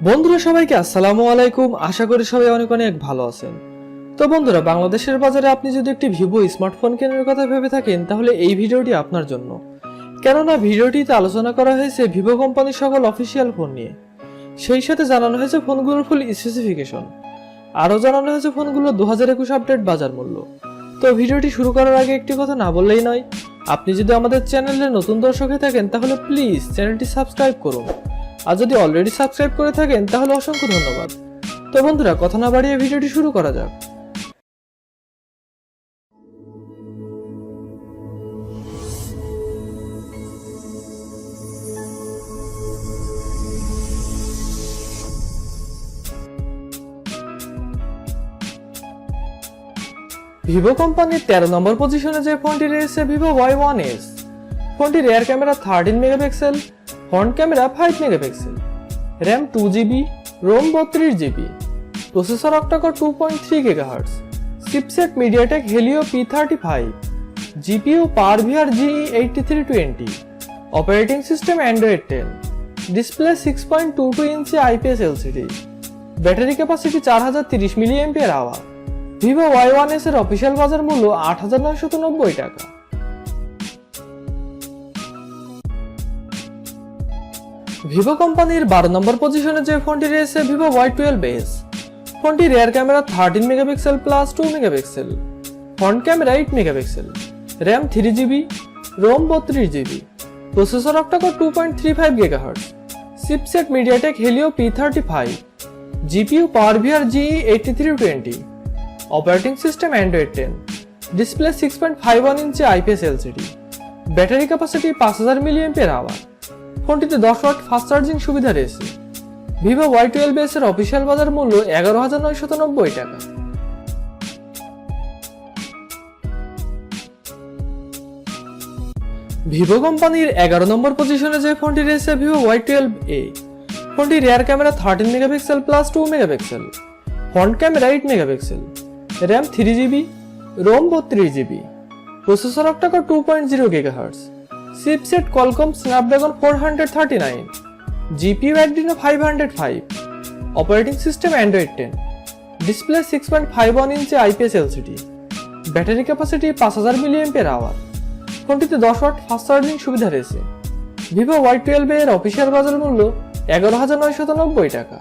বন্ধুরা সবাইকে আসসালামু আলাইকুম। আশা করি সবাই অনেক অনেক ভালো আছেন। তো বন্ধুরা, বাংলাদেশের বাজারে আপনি যদি একটি ভিভো স্মার্টফোন কেনার কথা ভেবে থাকেন তাহলে এই ভিডিওটি আপনার জন্য। কেননা ভিডিওটিতে আলোচনা করা হয়েছে ভিভো কোম্পানির সকল অফিসিয়াল ফোন নিয়ে, সেই সাথে জানানো হয়েছে ফোনগুলোর ফুল স্পেসিফিকেশন, আরও জানানো হয়েছে ফোনগুলো 2021 আপডেট বাজার মূল্য। তো ভিডিওটি শুরু করার আগে একটি কথা না বললেই নয়, আপনি যদি আমাদের চ্যানেলে নতুন দর্শক হয়ে থাকেন তাহলে প্লিজ চ্যানেলটি সাবস্ক্রাইব করুন, আর যদি অলরেডি সাবস্ক্রাইব করে থাকেন তাহলে অসংখ্য ধন্যবাদ। তো বন্ধুরা, কথা না বাড়িয়ে ভিডিওটি শুরু করা যাক। ভিভো কোম্পানির 13 নম্বর পজিশনে যে ফোনটি রয়েছে ভিভো Y1s। ফোনটি rear camera 13 megapixel, front camera 5 megapixel, RAM 2GB, ROM 32GB, processor octa core 2.3 GHz, chipset MediaTek Helio P35, GPU PowerVR GE8320, operating system Android 10, display 6.22 inch IPS LCD, battery capacity 4030 mAh। Vivo Y1s এর official বাজার মূল্য 8,990 টাকা। Vivo কোম্পানির 12 নম্বর পজিশনে যে ফোনটি রয়েছে Vivo Y12s। ফোনটি rear camera 13 megapixel plus 2 megapixel, front camera 8 megapixel, RAM 3GB, ROM 32GB, processor octa core 2.35 GHz, chipset MediaTek Helio P35, GPU PowerVR GE8320, operating system Android 10, display 6.51 inch IPS LCD, battery capacity 5000 mAh। ফোনটিতে 10 watt fast charging সুবিধা রয়েছে। Vivo Y12s এর official বাজার মূল্য 11,990 টাকা। Vivo কোম্পানির 11 নম্বর পজিশনে যে ফোনটি রয়েছে ভিভো Y12a। ফোনটি rear camera 13 megapixel plus 2 megapixel, front camera 8 megapixel, RAM 3GB, ROM 32GB, processor octa core 2.0 GHz, chipset Qualcomm Snapdragon 439, GPU Adreno 505, operating system Android 10, display 6.51 inch IPS LCD, battery capacity 5000 mAh। ফোনটিতে 10 watt fast charging সুবিধা রয়েছে। Vivo Y12 এর official বাজার মূল্য 11,990 টাকা।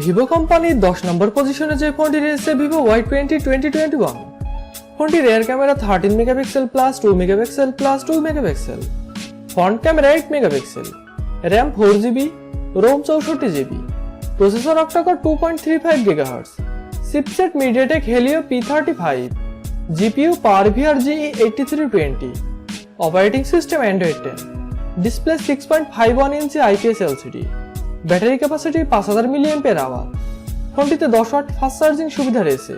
Vivo কোম্পানির 10 নম্বর পজিশনে যে ফোনটি রয়েছে ভিভো Y2021। ফোনটি rear camera 13 megapixel plus 2 megapixel plus 2 megapixel, front camera 8 megapixel, RAM 4GB, ROM 64GB, processor octa core 2.35 GHz, chipset MediaTek Helio P35, GPU PowerVR GE8320, operating system Android 10, display 6.51 inch IPS LCD, battery capacity 5000 mAh। ফোনটিতে 10 watt fast charging সুবিধা রয়েছে।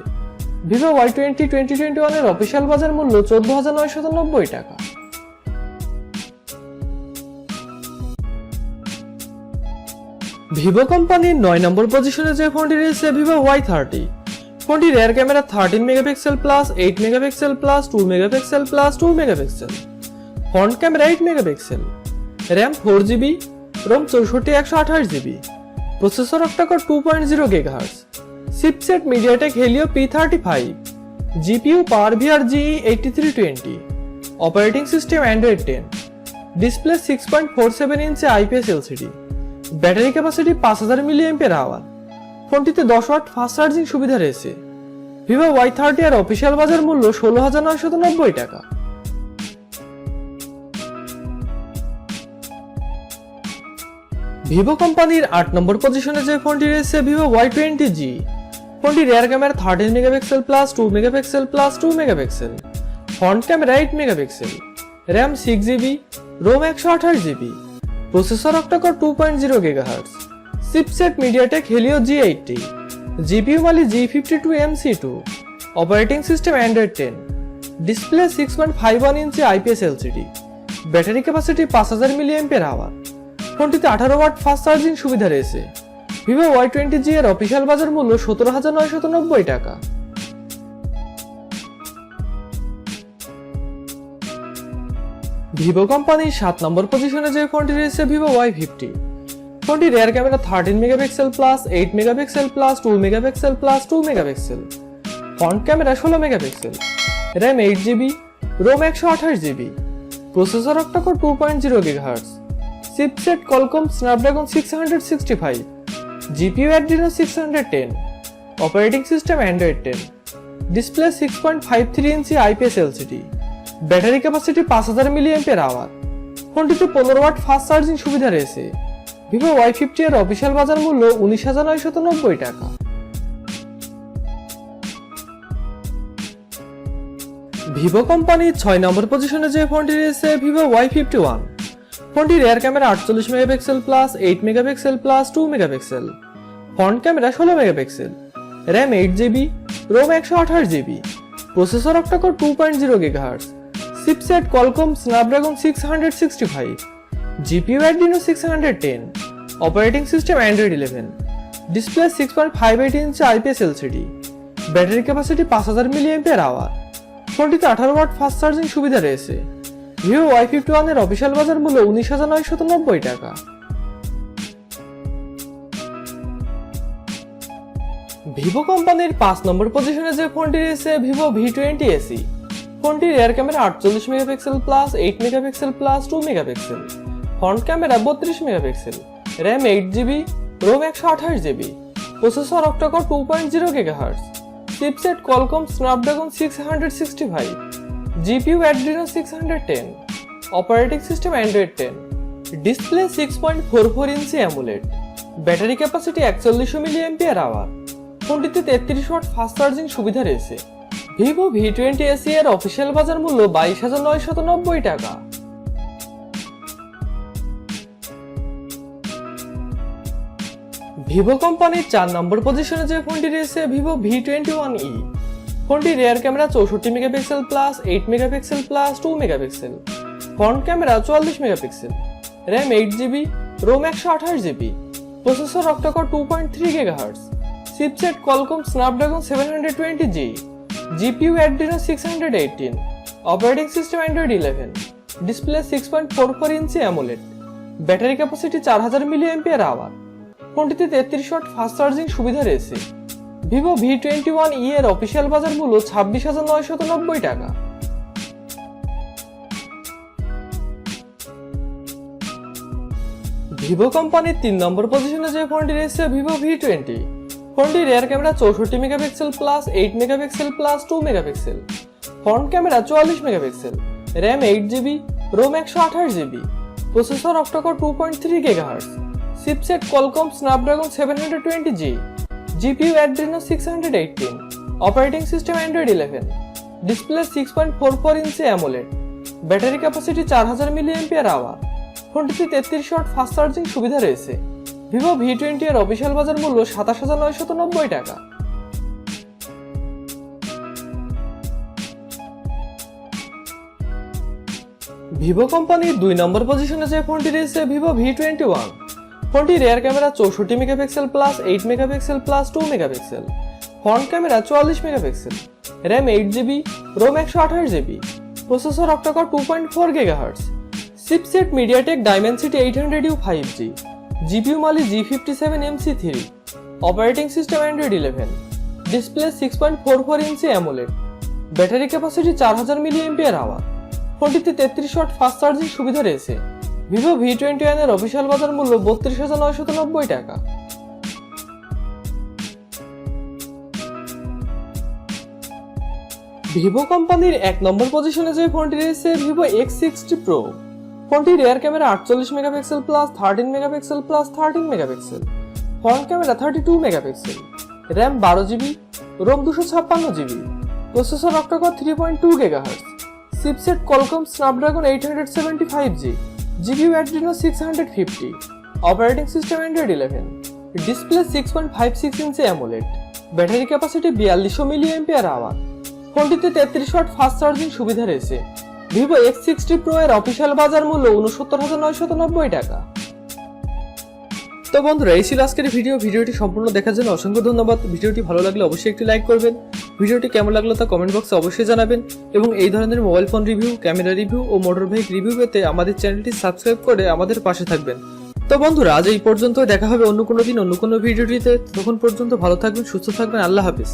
Vivo Y2021 এর official বাজার মূল্য 14,990 টাকা। Vivo কোম্পানির 9 নম্বর পজিশনে যে ফোনটি রয়েছে ভিভো Y30। ফোনটি rear camera 13 megapixel plus 8 megapixel plus 2 megapixel plus 2 megapixel, front camera 8 megapixel, RAM 4GB, ROM 64/128GB, processor octa core 2.0 GHz, chipset MediaTek Helio P35, GPU PowerVR GE8320, operating system Android 10, display 6.47 inch IPS LCD, battery capacity 5000 mAh। ফোনটিতে 10 watt fast charging সুবিধা রয়েছে। Vivo Y30 এর official বাজার মূল্য 16,990 টাকা। Vivo কোম্পানির 8 নম্বর পজিশনে যে ফোনটি রয়েছে ভিভো Y20G। ফোনটি rear camera 13 megapixel plus 2 megapixel plus 2 megapixel, front camera 8 megapixel, RAM 6GB, ROM 128GB, processor octa core 2.0 GHz, chipset MediaTek Helio G80, GPU Mali G52MC2, operating system Android 10, display 6.51 inch IPS LCD, battery capacity 5000 mAh। ফোনটিতে 18 watt fast charging সুবিধা রয়েছে। Vivo Y20G এর official বাজার মূল্য 17,990 টাকা। Vivo কোম্পানির 7 নম্বর পজিশনে যে ফোনটি রয়েছে ভিভো Y50। ফোনটি rear camera 13 megapixel plus 8 megapixel plus 2 megapixel plus 2 megapixel, front camera 16 megapixel, RAM 8GB, ROM 128GB, processor octa core 2.0 GHz, chipset Qualcomm Snapdragon 665, GPU Adreno 610, operating system Android 10, display 6.53 inch IPS LCD, battery capacity 5000 mAh। ফোনটিতে 15 watt fast charging সুবিধা রয়েছে। Vivo Y50 এর official বাজার মূল্য 19,990 টাকা। Vivo কোম্পানির 6 নম্বর পজিশনে যে ফোনটি রয়েছে ভিভো Y51। ফোনটি rear camera 48 megapixel plus 8 megapixel plus 2 megapixel, front camera 16 megapixel, RAM 8GB, ROM 128GB, processor octa core 2.0 GHz, chipset Qualcomm Snapdragon 665, GPU Adreno 610, operating system Android 11, display 6.58 inch IPS LCD, battery capacity 5000 mAh। ফোনটিতে 18 watt fast charging সুবিধা রয়েছে। Vivo Y51 এর official বাজার মূল্য 19,990 টাকা। Vivo কোম্পানির 5 নম্বর পজিশনে যে ফোনটি রয়েছে ভিভো V20 SE। ফোনটি rear camera 48 megapixel plus 8 megapixel plus 2 megapixel, front camera 32 megapixel, RAM 8GB, ROM 128GB, processor octa core 2.0 GHz, chipset Qualcomm Snapdragon 665, GPU Adreno 610, operating system Android 10, display 6.44 inch AMOLED, battery capacity 4100 mAh। ফোনটিতে 33 watt fast charging সুবিধা রয়েছে। Vivo V20 SE এর official বাজার মূল্য 22,990 টাকা। Vivo কোম্পানির 4 নম্বর পজিশনে যে ফোনটি রয়েছে ভিভো V21e। ফোনটি rear camera 64 megapixel plus 8 megapixel plus 2 megapixel, front camera 44 megapixel, RAM 8GB, ROM 128GB, processor octa core 2.3 GHz, chipset Qualcomm Snapdragon 720G, GPU Adreno 618, operating system Android 11, display 6.44 inch AMOLED, battery capacity 4000 mAh। ফোনটিতে 33 watt fast charging সুবিধা রয়েছে। Vivo V21e এর official বাজার মূল্য 26,990 টাকা। Vivo কোম্পানির 3 নম্বর পজিশনে যে ফোনটি রয়েছে ভিভো V20। ফোনটি rear camera 64 megapixel plus 8 megapixel plus 2 megapixel, front camera 44 megapixel, RAM 8GB, ROM 128GB, processor octa core 2.3 GHz, chipset Qualcomm Snapdragon 720G, GPU Adreno 618, operating system Android 11, display 6.44 inch AMOLED, battery capacity 4000 mAh। ফোনটিতে 33 watt fast charging সুবিধা রয়েছে। Vivo V20 এর official বাজার মূল্য 27,990 টাকা। Vivo কোম্পানির 2 নম্বর পজিশনে যে ফোনটি রয়েছে ভিভো V21। ফোনটি rear camera 64 megapixel plus 8 megapixel plus 2 megapixel, front camera 44 megapixel, RAM 8GB, ROM 128GB, processor octa core 2.4 GHz, chipset MediaTek Dimensity 800U 5G, GPU Mali G57MC3, operating system Android 11, display 6.44 inch AMOLED, battery capacity 4000 mAh। ফোনটিতে 33 watt fast charging সুবিধা রয়েছে। Vivo V21 এর official বাজার মূল্য 32,990 টাকা। Vivo কোম্পানির 1 নম্বর পজিশনে যে ফোনটি রয়েছে ভিভো X60 Pro। ফোনটি rear camera 48 megapixel plus 13 megapixel plus 13 megapixel, front camera 32 megapixel, RAM 12GB, ROM 256GB, processor octa core 3.2 GHz, chipset Qualcomm Snapdragon 875G, GPU Adreno 650, operating system Android 11, display 6.56 inch AMOLED, battery capacity 4200 mAh। ফোনটিতে 33 watt fast charging সুবিধা রয়েছে। Vivo X60 Pro এর official বাজার মূল্য 69,990 টাকা। তো বন্ধুরা, এই ছিল আজকের ভিডিওটি সম্পূর্ণ দেখার জন্য অসংখ্য ধন্যবাদ। ভিডিওটি ভালো লাগলে অবশ্যই একটি লাইক করবেন। ভিডিওটি কেমন লাগলো তা কমেন্ট বক্সে অবশ্যই জানাবেন এবং এই ধরনের mobile phone review, camera review ও মোটর বাইক রিভিউ পেতে আমাদের চ্যানেলটি সাবস্ক্রাইব করে আমাদের পাশে থাকবেন। তো বন্ধুরা, আজ এই পর্যন্ত। দেখা হবে অন্য কোনো দিন অন্য কোনো ভিডিওটিতে। তখন পর্যন্ত ভালো থাকবেন, সুস্থ থাকবেন। আল্লাহ হাফিজ।